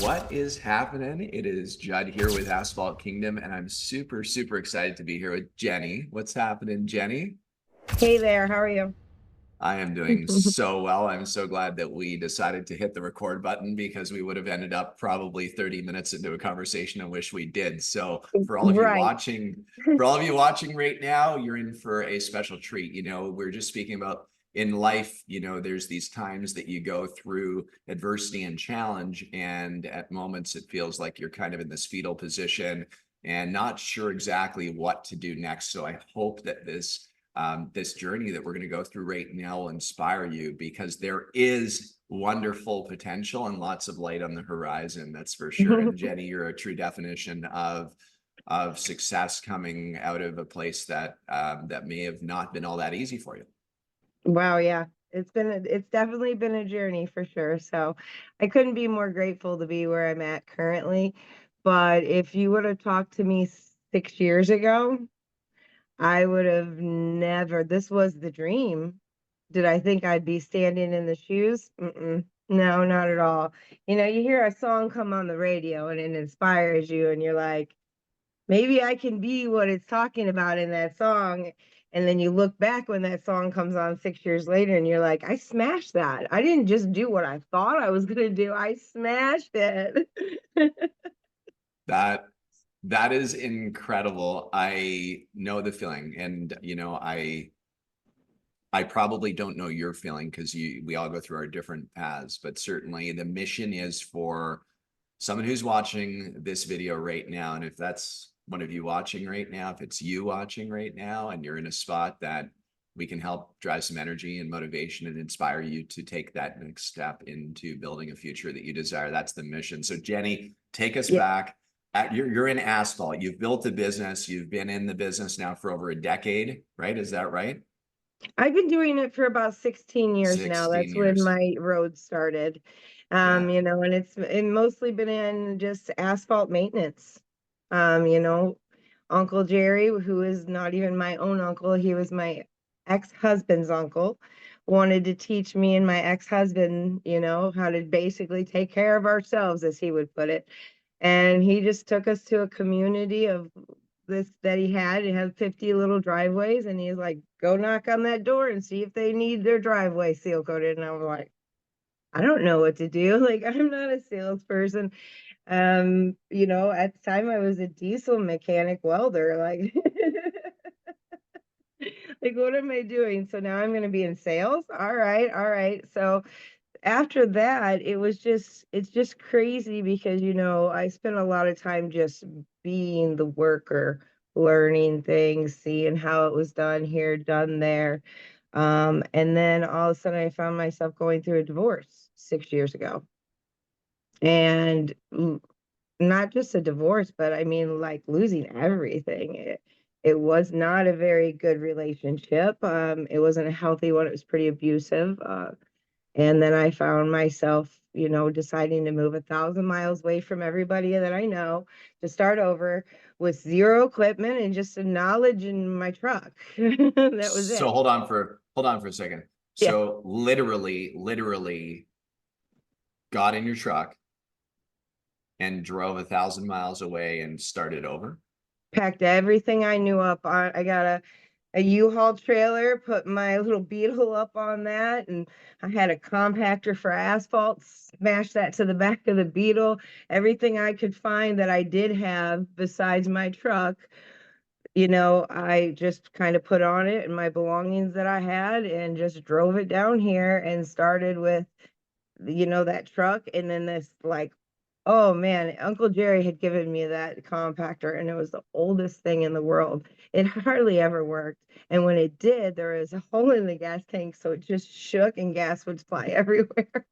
What is happening? It is Judd here with Asphalt Kingdom, and I'm super, super excited to be here with Jeni. What's happening, Jeni? Hey there, how are you? I am doing so well. I'm so glad that we decided to hit the record button because we would have ended up probably 30 minutes into a conversation and wish we did. So Right. for all of you watching right now, you're in for a special treat. We're just speaking about in life, there's these times that you go through adversity and challenge, and at moments it feels like you're kind of in this fetal position and not sure exactly what to do next. So I hope that this journey that we're going to go through right now will inspire you, because there is wonderful potential and lots of light on the horizon. That's for sure. And Jeni, you're a true definition of success coming out of a place that that may have not been all that easy for you. Wow, yeah. It's definitely been a journey for sure. So I couldn't be more grateful to be where I'm at currently. But if you would have talked to me 6 years ago, I would have never, this was the dream. Did I think I'd be standing in the shoes? No, not at all. You hear a song come on the radio and it inspires you, and you're like, maybe I can be what it's talking about in that song. And then you look back when that song comes on 6 years later and you're like, I smashed that. I didn't just do what I thought I was going to do, I smashed it. That that is incredible. I know the feeling, and I probably don't know your feeling because we all go through our different paths, but certainly the mission is for someone who's watching this video right now. And if that's one of you watching right now, if it's you watching right now and you're in a spot that we can help drive some energy and motivation and inspire you to take that next step into building a future that you desire, that's the mission. So Jeni, take us Yeah, back. You're in Asphalt. You've built a business. You've been in the business now for over a decade, right? Is that right? I've been doing it for about 16 years now. 16 That's when years. my road started. Yeah. And it's mostly been in just asphalt maintenance. You know, Uncle Jerry, who is not even my own uncle, he was my ex-husband's uncle, wanted to teach me and my ex-husband, how to basically take care of ourselves, as he would put it. And he just took us to a community of this that he had. It had 50 little driveways, and he's like, go knock on that door and see if they need their driveway seal coated. And I was like, I don't know what to do. Like, I'm not a salesperson. At the time I was a diesel mechanic welder. Like, like, what am I doing? So now I'm going to be in sales. All right, all right. So after that, it's just crazy because, I spent a lot of time just being the worker, learning things, seeing how it was done here, done there. And then all of a sudden I found myself going through a divorce 6 years ago. And not just a divorce, but I mean, like, losing everything. It was not a very good relationship. It wasn't a healthy one. It was pretty abusive. And then I found myself, deciding to move 1,000 miles away from everybody that I know, to start over with zero equipment and just a knowledge in my truck. That was So it. hold on for a second. Yeah. So literally got in your truck and drove 1,000 miles away and started over. Packed everything I knew up on. I got a U-Haul trailer, put my little Beetle up on that, and I had a compactor for asphalt, smashed that to the back of the Beetle. Everything I could find that I did have besides my truck, I just kind of put on it and my belongings that I had and just drove it down here and started with, that truck. And then this, like, oh man, Uncle Jerry had given me that compactor and it was the oldest thing in the world. It hardly ever worked. And when it did, there was a hole in the gas tank, so it just shook and gas would fly everywhere.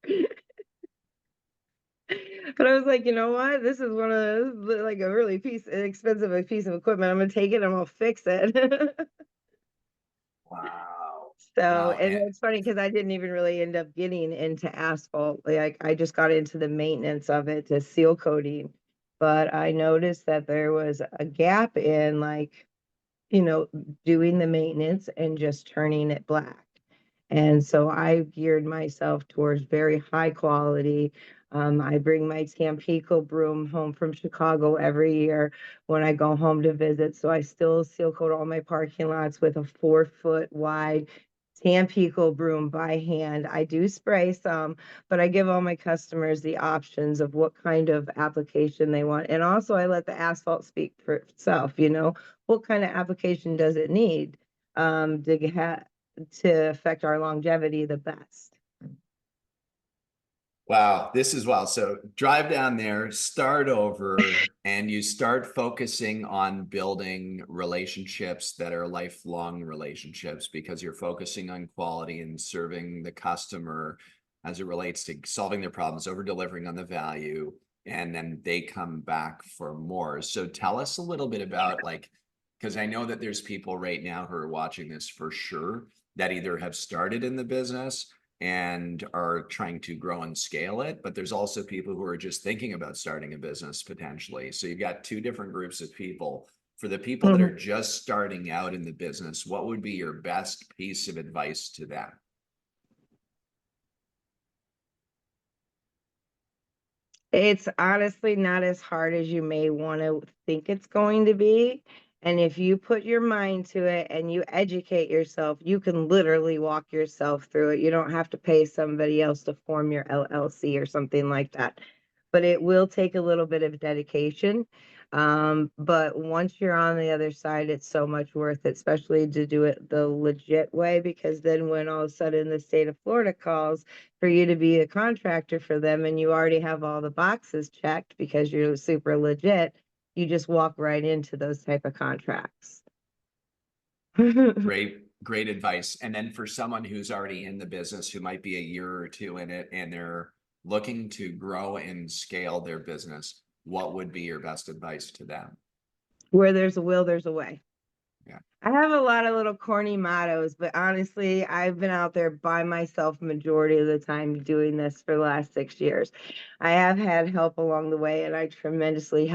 But I was like, you know what? This is like a really expensive piece of equipment. I'm gonna take it and I'm gonna fix it. Wow. So, Wow. and it's funny because I didn't even really end up getting into asphalt. Like, I just got into the maintenance of it, to seal coating. But I noticed that there was a gap in, like, you know, doing the maintenance and just turning it black. And so I geared myself towards very high quality, I bring my Tampico broom home from Chicago every year when I go home to visit. So I still seal coat all my parking lots with a 4 foot wide Tampico broom by hand. I do spray some, but I give all my customers the options of what kind of application they want. And also I let the asphalt speak for itself, what kind of application does it need to affect our longevity the best. Wow, this is wild. So drive down there, start over, and you start focusing on building relationships that are lifelong relationships because you're focusing on quality and serving the customer as it relates to solving their problems, over delivering on the value, and then they come back for more. So tell us a little bit about because I know that there's people right now who are watching this for sure that either have started in the business and are trying to grow and scale it, but there's also people who are just thinking about starting a business potentially. So you've got two different groups of people. For the people that are just starting out in the business, what would be your best piece of advice to them? It's honestly not as hard as you may want to think it's going to be. And if you put your mind to it and you educate yourself, you can literally walk yourself through it. You don't have to pay somebody else to form your LLC or something like that. But it will take a little bit of dedication. But once you're on the other side, it's so much worth it, especially to do it the legit way, because then when all of a sudden the state of Florida calls for you to be a contractor for them and you already have all the boxes checked because you're super legit, you just walk right into those type of contracts. Great advice. And then for someone who's already in the business, who might be a year or two in it, and they're looking to grow and scale their business, what would be your best advice to them? Where there's a will, there's a way. Yeah. I have a lot of little corny mottos, but honestly, I've been out there by myself majority of the time doing this for the last 6 years. I have had help along the way, and I tremendously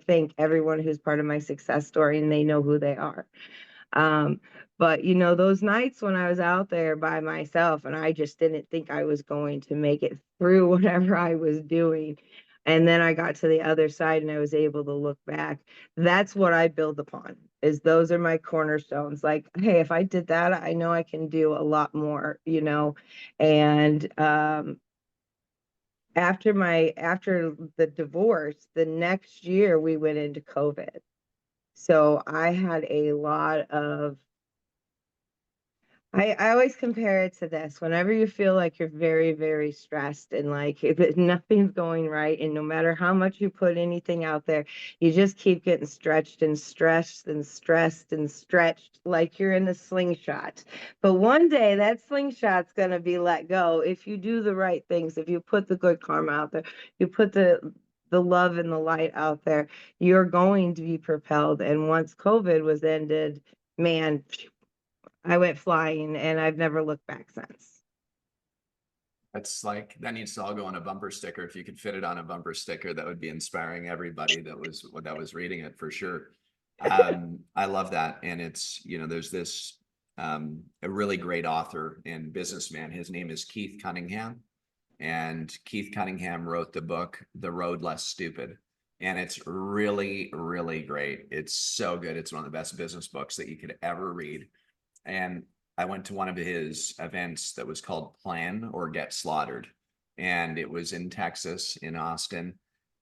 thank everyone who's part of my success story, and they know who they are. But those nights when I was out there by myself and I just didn't think I was going to make it through whatever I was doing. And then I got to the other side and I was able to look back. That's what I build upon, is those are my cornerstones. Like, hey, if I did that, I know I can do a lot more, and after the divorce, the next year we went into COVID. So I had a lot of I always compare it to this. Whenever you feel like you're very, very stressed and like if nothing's going right, and no matter how much you put anything out there, you just keep getting stretched and stressed and stressed and stretched like you're in a slingshot. But one day that slingshot's going to be let go if you do the right things, if you put the good karma out there, you put the love and the light out there, you're going to be propelled. And once COVID was ended, man, I went flying and I've never looked back since. That's that needs to all go on a bumper sticker. If you could fit it on a bumper sticker, that would be inspiring everybody that was reading it for sure. I love that. And it's, there's this a really great author and businessman. His name is Keith Cunningham. And Keith Cunningham wrote the book, The Road Less Stupid. And it's really, really great. It's so good. It's one of the best business books that you could ever read. And I went to one of his events that was called Plan or Get Slaughtered. And it was in Texas, in Austin.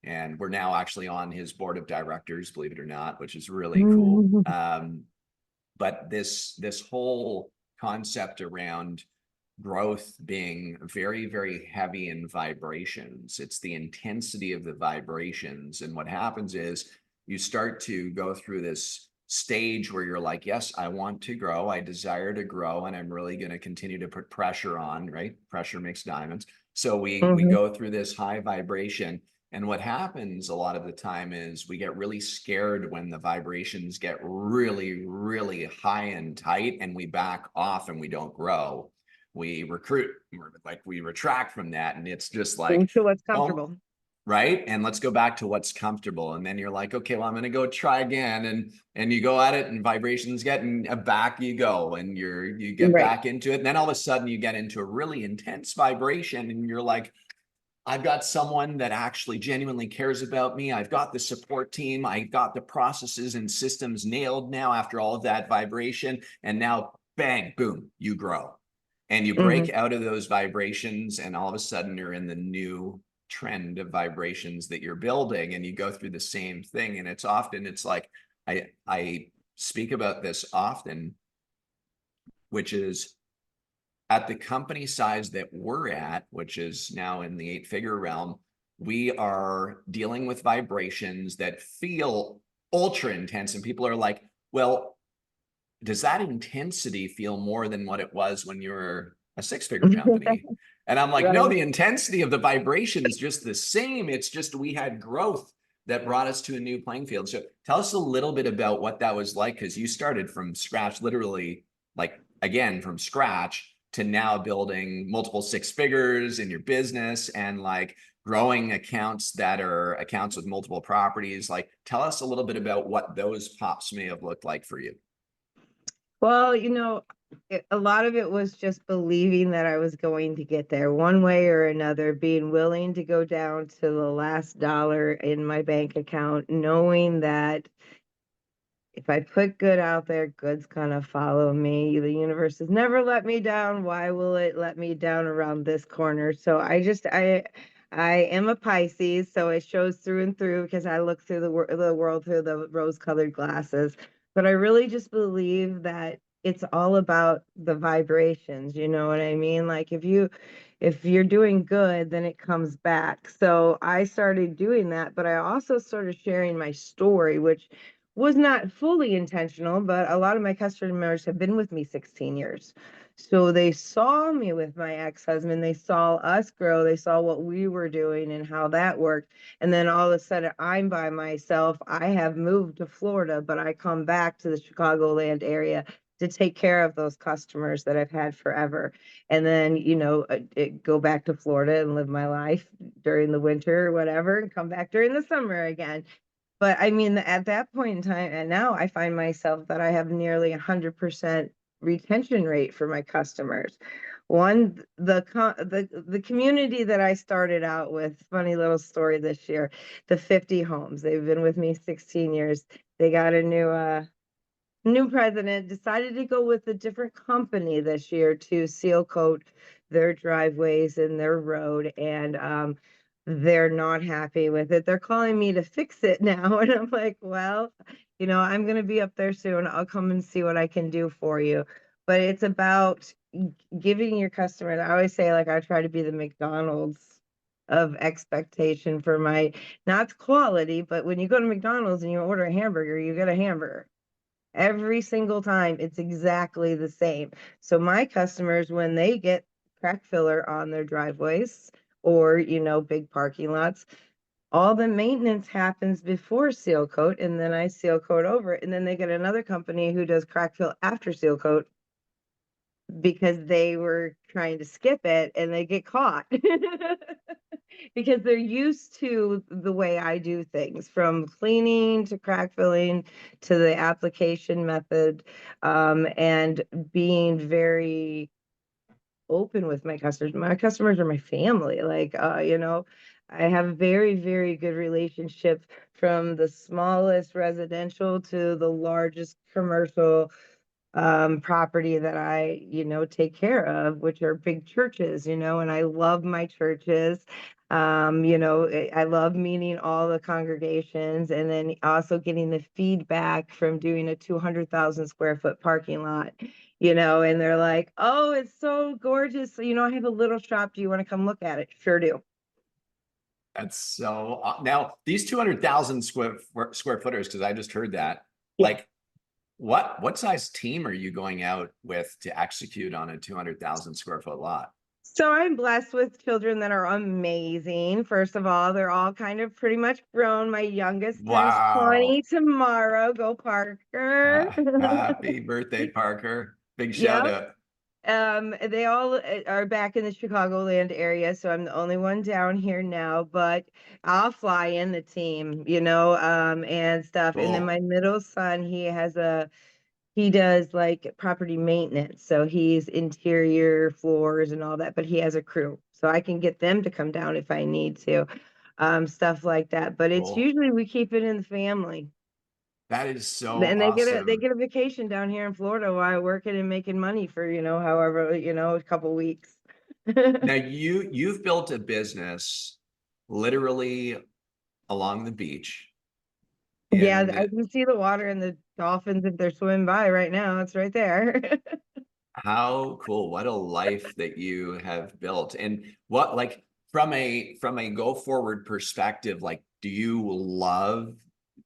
And we're now actually on his board of directors, believe it or not, which is really cool. But this whole concept around growth being very, very heavy in vibrations. It's the intensity of the vibrations. And what happens is you start to go through this stage where you're like, yes, I want to grow. I desire to grow. And I'm really going to continue to put pressure on, right? Pressure makes diamonds. So we go through this high vibration. And what happens a lot of the time is we get really scared when the vibrations get really, really high and tight, and we back off and we don't grow. We recruit, we retract from that. And it's just like, into what's comfortable. Oh, right. And let's go back to what's comfortable. And then you're like, okay, well, I'm going to go try again. And you go at it and vibrations get, and back you go, and you get back into it. And then all of a sudden you get into a really intense vibration and you're like, I've got someone that actually genuinely cares about me. I've got the support team. I got the processes and systems nailed now after all of that vibration. And now, bang, boom, you grow and you Hmm. break out of those vibrations. And all of a sudden, you're in the new trend of vibrations that you're building, and you go through the same thing. And it's like, I speak about this often, which is at the company size that we're at, which is now in the 8-figure realm, we are dealing with vibrations that feel ultra intense. And people are like, well, does that intensity feel more than what it was when you were a 6-figure company? And I'm like, no, Right. the intensity of the vibration is just the same. It's just we had growth that brought us to a new playing field. So tell us a little bit about what that was like, because you started from scratch, literally, like, again, from scratch to now building multiple 6 figures in your business and like growing accounts that are accounts with multiple properties. Like, tell us a little bit about what those pops may have looked like for you. Well, a lot of it was just believing that I was going to get there one way or another, being willing to go down to the last dollar in my bank account, knowing that if I put good out there, good's gonna follow me. The universe has never let me down. Why will it let me down around this corner? So I am a Pisces, so it shows through and through because I look through the world through the rose-colored glasses. But I really just believe that it's all about the vibrations, you know what I mean? Like if you're doing good, then it comes back. So I started doing that, but I also started sharing my story, which was not fully intentional, but a lot of my customers have been with me 16 years. So they saw me with my ex-husband, they saw us grow, they saw what we were doing and how that worked. And then all of a sudden I'm by myself. I have moved to Florida, but I come back to the Chicagoland area to take care of those customers that I've had forever. And then, go back to Florida and live my life during the winter or whatever, and come back during the summer again. But I mean, at that point in time, and now I find myself that I have nearly 100% retention rate for my customers. The community that I started out with, funny little story this year, the 50 homes. They've been with me 16 years. They got a new president, decided to go with a different company this year to seal coat their driveways and their road. And they're not happy with it. They're calling me to fix it now. And I'm like, well, I'm going to be up there soon. I'll come and see what I can do for you. But it's about giving your customers, I always say, like, I try to be the McDonald's of expectation for my, not quality, but when you go to McDonald's and you order a hamburger, you get a hamburger. Every single time, it's exactly the same. So my customers, when they get crack filler on their driveways or, big parking lots, all the maintenance happens before seal coat, and then I seal coat over it. And then they get another company who does crack fill after seal coat because they were trying to skip it and they get caught. Because they're used to the way I do things, from cleaning to crack filling to the application method, and being very open with my customers. My customers are my family. Like, I have a very, very good relationship from the smallest residential to the largest commercial property that I, take care of, which are big churches, and I love my churches. I love meeting all the congregations and then also getting the feedback from doing a 200,000 square foot parking lot, and they're like, oh, it's so gorgeous. So, I have a little shop. Do you want to come look at it? Sure do. That's so now these 200,000 square footers, because I just heard that. Yeah. Like, what size team are you going out with to execute on a 200,000 square foot lot? So I'm blessed with children that are amazing. First of all, they're all kind of pretty much grown. My youngest turns Wow. 20 tomorrow. Go Parker. Happy birthday, Parker. Big shout Yep. out. They all are back in the Chicagoland area, so I'm the only one down here now, but I'll fly in the team, and stuff. And then Cool. my middle son, he does like property maintenance. So he's interior floors and all that, but he has a crew. so I can get them to come down if I need to, stuff like that. But it's Cool. usually we keep it in the family. That is so And they awesome. get a vacation down here in Florida while working and making money for, however, a couple weeks. Now you've built a business literally along the beach Yeah, I in can see the water and the dolphins if they're swimming by right now. It's right there. how cool. What a life that you have built. And what like from a go forward perspective, like do you love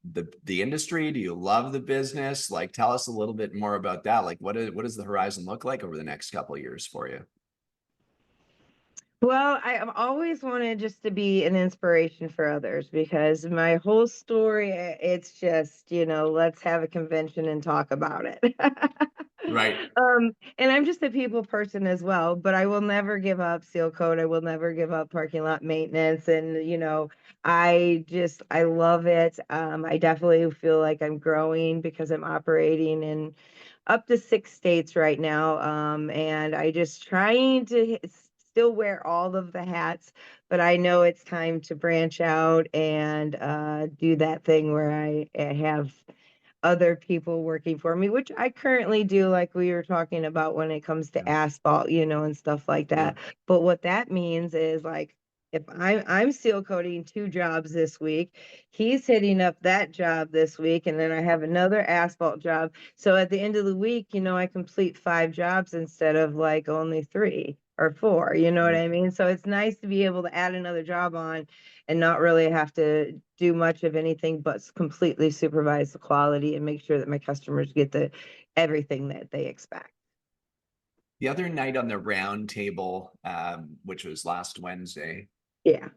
the industry? Do you love the business? Like tell us a little bit more about that. Like what does the horizon look like over the next couple of years for you? Well, I've always wanted just to be an inspiration for others because my whole story, it's just, let's have a convention and talk about it. Right. And I'm just a people person as well, but I will never give up seal coat. I will never give up parking lot maintenance. And, I love it. I definitely feel like I'm growing because I'm operating in up to 6 states right now. And I just trying to still wear all of the hats, but I know it's time to branch out and do that thing where I have other people working for me, which I currently do, like we were talking about when it comes Yeah. to asphalt, and stuff like Yeah. that. But what that means is like if I'm seal coating 2 jobs this week, he's hitting up that job this week, and then I have another asphalt job. So at the end of the week, I complete 5 jobs instead of like only 3 or 4. You know what Mhm. I mean? So it's nice to be able to add another job on and not really have to do much of anything but completely supervise the quality and make sure that my customers get the everything that they expect. The other night on the round table, which was last Wednesday, Yeah.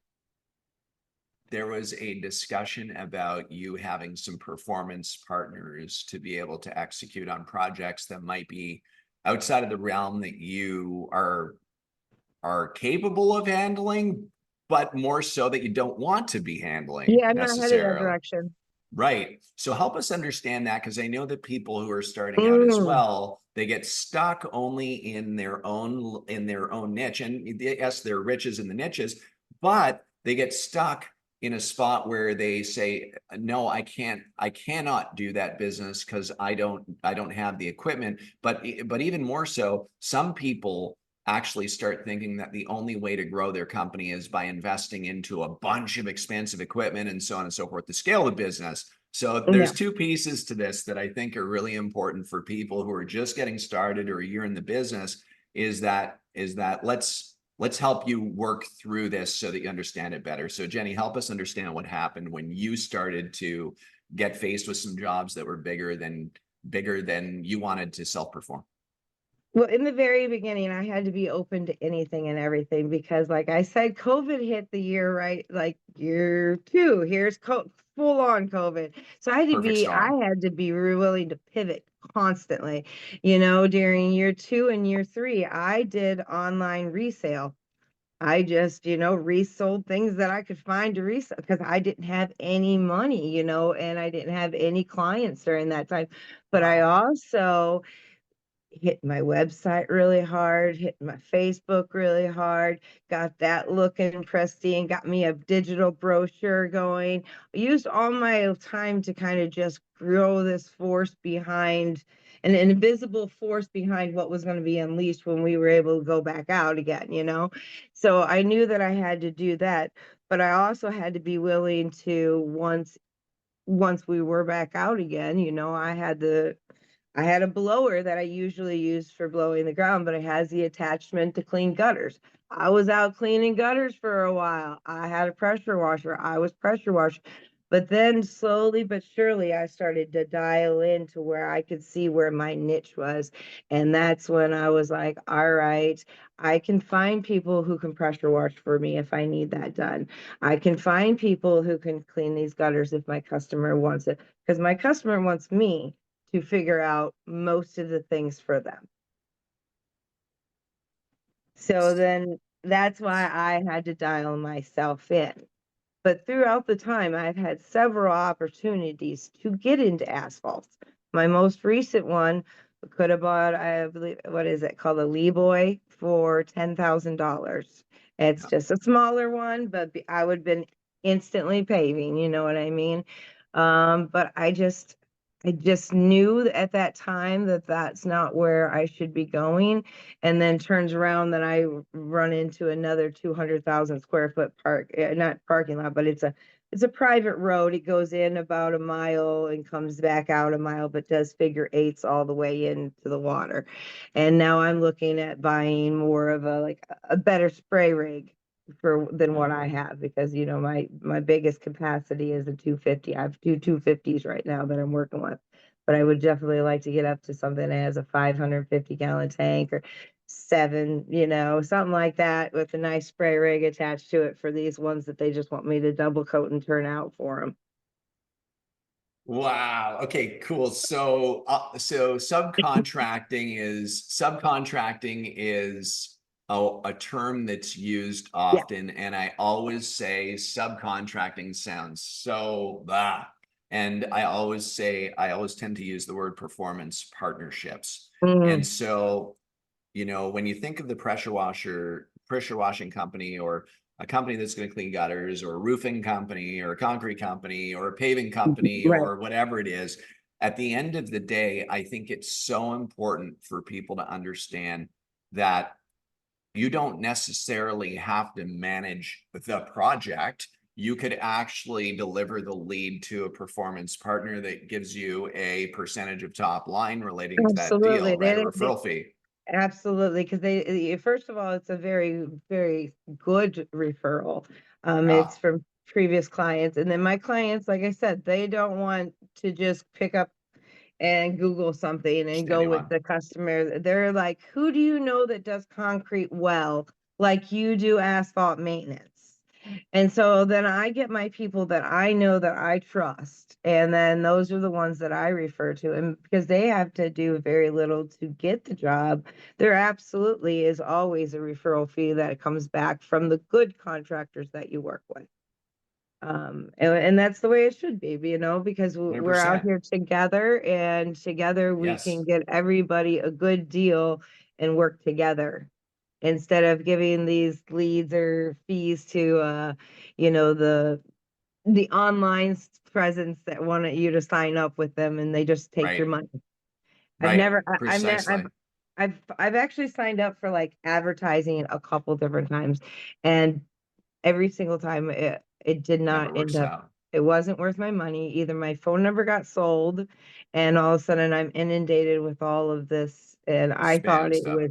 there was a discussion about you having some performance partners to be able to execute on projects that might be outside of the realm that you are capable of handling, but more so that you don't want to be handling Yeah, I'm not headed that necessarily. direction. Right. So help us understand that because I know that people who are starting out as Mm. well, they get stuck only in their own niche. And yes, there are riches in the niches, but they get stuck in a spot where they say, no, I cannot do that business because I don't have the equipment. But even more so, some people actually start thinking that the only way to grow their company is by investing into a bunch of expensive equipment and so on and so forth to scale the business. So Yeah. there's two pieces to this that I think are really important for people who are just getting started or a year in the business is that let's help you work through this so that you understand it better. So Jeni, help us understand what happened when you started to get faced with some jobs that were bigger than you wanted to self-perform. Well, in the very beginning, I had to be open to anything and everything because, like I said, COVID hit the year, right? Like year 2, here's full on COVID. So Perfect I storm. had to be willing to pivot constantly. During year 2 and year 3, I did online resale. I just, resold things that I could find to resell because I didn't have any money, and I didn't have any clients during that time. But I Wow. also hit my website really hard, hit my Facebook really hard, got that looking pristine, got me a digital brochure going. I used all my time to kind of just grow this force behind an invisible force behind what was going to be unleashed when we were able to go back out again. So I knew that I had to do that, but I also had to be willing to once we were back out again, I had a blower that I usually use for blowing the ground, but it has the attachment to clean gutters. I was out cleaning gutters for a while. I had a pressure washer. I was pressure washer. But then slowly but surely, I started to dial in to where I could see where my niche was. And that's when I was like, all right, I can find people who can pressure wash for me if I need that done. I can find people who can clean these gutters if my customer wants it, because my customer wants me to figure out most of the things for them. So then that's why I had to dial myself in. But throughout the time, I've had several opportunities to get into asphalt. My most recent one could have bought, I believe, what is it called, a Lee Boy for $10,000. It's Yeah. just a smaller one, but I would have been instantly paving, you know what I mean? But I just knew at that time that that's not where I should be going. And then turns around, then I run into another 200,000 square foot not parking lot, but it's a private road. It goes in about a mile and comes back out a mile, but does figure eights all the way into the water. And now I'm looking at buying more of a better spray rig than what I have, because my biggest capacity is a 250. I have two 250s right now that I'm working with. But I would definitely like to get up to something that has a 550-gallon tank, or seven, something like that, with a nice spray rig attached to it for these ones that they just want me to double coat and turn out for them. Wow. Okay, cool. So subcontracting is a term that's used Yeah, often, and I always say subcontracting sounds so and I always tend to use the word performance partnerships. And mm, so, when you think of the pressure washing company, or a company that's going to clean gutters, or a roofing company, or a concrete company, or a paving company, right. or whatever it is, at the end of the day, I think it's so important for people to understand that you don't necessarily have to manage the project. You could actually deliver the lead to a performance partner that gives you a percentage of top line relating to that Absolutely. deal, right? A referral fee. Absolutely, because first of all, it's a very, very good referral. It's Ah, from previous clients, and then my clients, like I said, they don't want to just pick up and Google something and just go with anyone. the customer. They're like, who do you know that does concrete well, like you do asphalt maintenance? And so then I get my people that I know that I trust. And then those are the ones that I refer to. And because they have to do very little to get the job, there absolutely is always a referral fee that comes back from the good contractors that you work with. And that's the way it should be, because we're out 100%. here together, and together we can Yes. get everybody a good deal and work together, instead of giving these leads or fees to the online presence that want you to sign up with them, and they just take your Right. money. I've Right. never I've met Precisely. I've actually signed up for like advertising a couple different times, and every single time it did not Never end works up. out. It wasn't worth my money. Either my phone number got sold, and all of a sudden I'm inundated with all of this, and I thought Spam it stuff. was,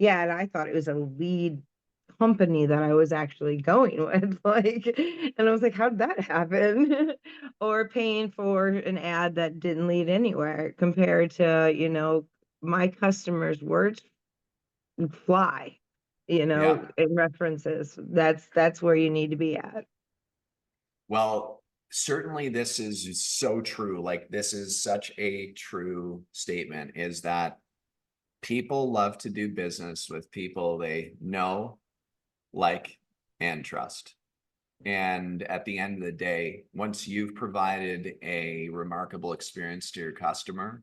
yeah, and I thought it was a lead company that I was actually going with, like, and I was like, how'd that happen? Or paying for an ad that didn't lead anywhere, compared to, my customers' words fly, Yeah. in references. That's where you need to be at. Well, certainly this is so true. Like, this is such a true statement, is that people love to do business with people they know, like, and trust. And at the end of the day, once you've provided a remarkable experience to your customer,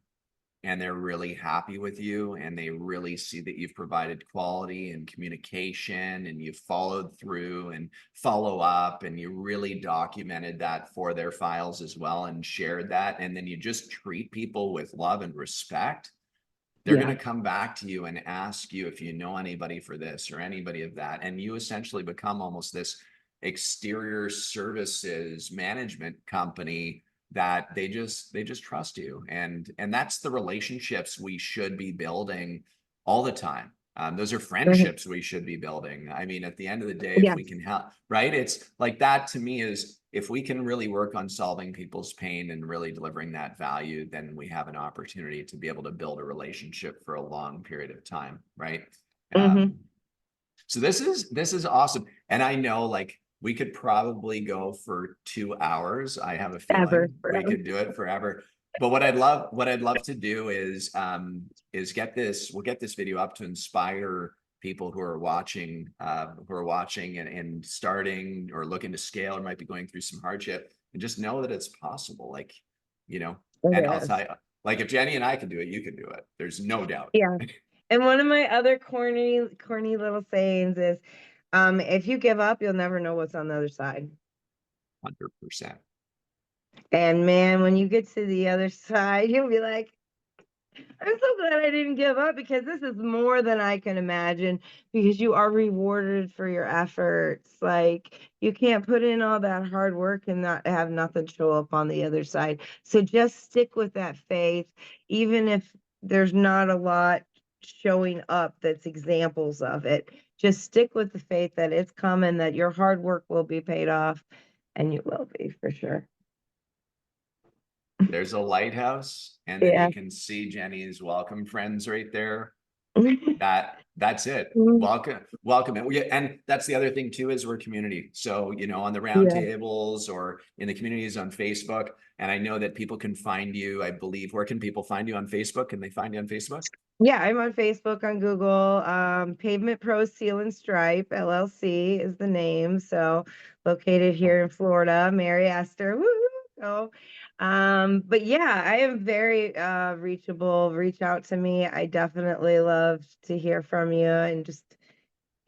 and they're really happy with you, and they really see that you've provided quality and communication, and you've followed through and follow up, and you really documented that for their files as well and shared that, and then you just treat people with love and respect, they're going Yeah. to come back to you and ask you if you know anybody for this or anybody of that. And you essentially become almost this exterior services management company that they just trust you. And that's the relationships we should be building all the time. Those are Mhm. friendships we should be building. I mean, at the end of the day, if we Yes. can help, right? It's like, that to me is, if we can really work on solving people's pain and really delivering that value, then we have an opportunity to be able to build a relationship for a long period of time, right? Hmm. Um, so this is awesome. And I know, like, we could probably go for 2 hours. I have a Ever, feeling we forever. could do it forever. But what I'd love to do is we'll get this video up to inspire people who are watching and starting or looking to scale, or might be going through some hardship, and just know that it's possible. Like, you know, and I'll tell Yes. you, like, if Jenny and I can do it, you can do it. There's no doubt. Yeah. And one of my other corny little sayings is, If you give up, you'll never know what's on the other side. 100%. And man, when you get to the other side, you'll be like, I'm so glad I didn't give up, because this is more than I can imagine, because you are rewarded for your efforts. Like, you can't put in all that hard work and not have nothing show up on the other side. So just stick with that faith, even if there's not a lot showing up that's examples of it. Just stick with the faith that it's coming, that your hard work will be paid off, and you will be for sure. There's a lighthouse, and then Yeah. you can see Jeni's welcome friends right there. That's it. Welcome. And that's the other thing too, is we're community. So, on the Yeah. roundtables or in the communities on Facebook. And I know that people can find you, I believe. Where can people find you on Facebook? Can they find you on Facebook? Yeah, I'm on Facebook, on Google. Pavement Pro Seal and Stripe LLC is the name. So located here in Florida, Mary Esther. Woo! So, but yeah, I am very reachable. Reach out to me. I definitely love to hear from you and just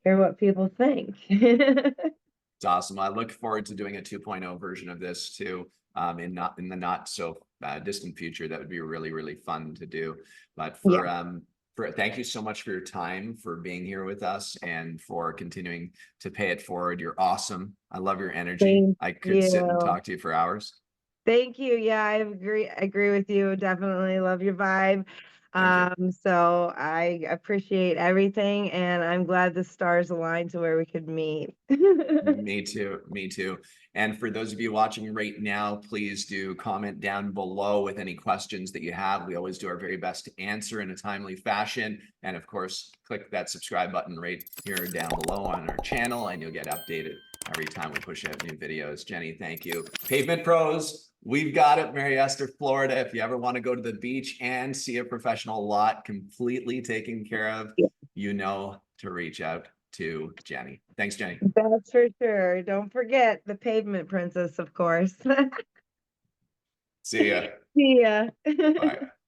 hear what people think. It's awesome. I look forward to doing a 2.0 version of this too, in the not so distant future. That would be really, really fun to do. But Yeah, for thank you so much for your time, for being here with us, and for continuing to pay it forward. You're awesome. I love your energy. thank I could sit and you. talk to you for hours. Thank you. Yeah, I agree with you. Definitely love your vibe. Thank you. So I appreciate everything, and I'm glad the stars aligned to where we could meet. Me too. Me too. And for those of you watching right now, please do comment down below with any questions that you have. We always do our very best to answer in a timely fashion. And of course, click that subscribe button right here down below on our channel, and you'll get updated every time we push out new videos. Jeni, thank you. Pavement Pros, we've got it. Mary Esther, Florida. If you ever want to go to the beach and see a professional lot completely taken care of, Yeah, you know to reach out to Jeni. Thanks, Jeni. that's for sure. Don't forget the pavement princess, of course. See ya. See ya. Bye.